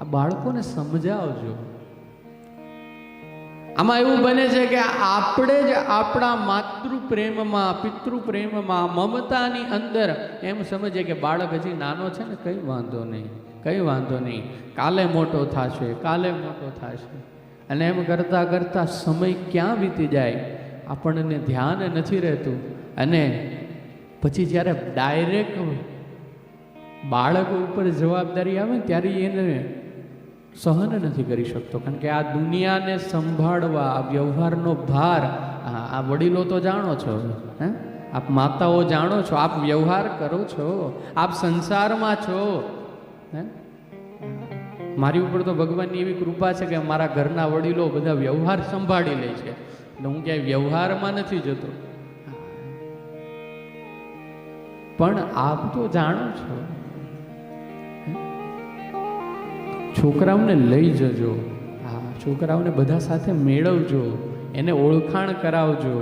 આ બાળકોને સમજાવજો. આમાં એવું બને છે કે આપણે જ આપણા માતૃ પ્રેમમાં, પિતૃ પ્રેમમાં, મમતાની અંદર એમ સમજીએ કે બાળક હજી નાનો છે ને, કંઈ વાંધો નહીં, કંઈ વાંધો નહીં, કાલે મોટો થશે, કાલે મોટો થશે. અને એમ કરતાં કરતાં સમય ક્યાં વીતી જાય આપણને ધ્યાન નથી રહેતું. અને પછી જ્યારે ડાયરેક્ટ બાળક ઉપર જવાબદારી આવે ને ત્યારે એને સહન નથી કરી શકતો. કારણ કે આ દુનિયાને સંભાળવા, આ વ્યવહારનો ભાર, આ વડીલો તો જાણો છો, હે, આપ માતાઓ જાણો છો, આપ વ્યવહાર કરો છો, આપ સંસારમાં છો, હે. મારી ઉપર તો ભગવાનની એવી કૃપા છે કે મારા ઘરના વડીલો બધા વ્યવહાર સંભાળી લે છે, એટલે હું ક્યાંય વ્યવહારમાં નથી જતો. પણ આપ તો જાણો છો, છોકરાઓને લઈ જજો, હા, છોકરાઓને બધા સાથે મેળવજો, એને ઓળખાણ કરાવજો.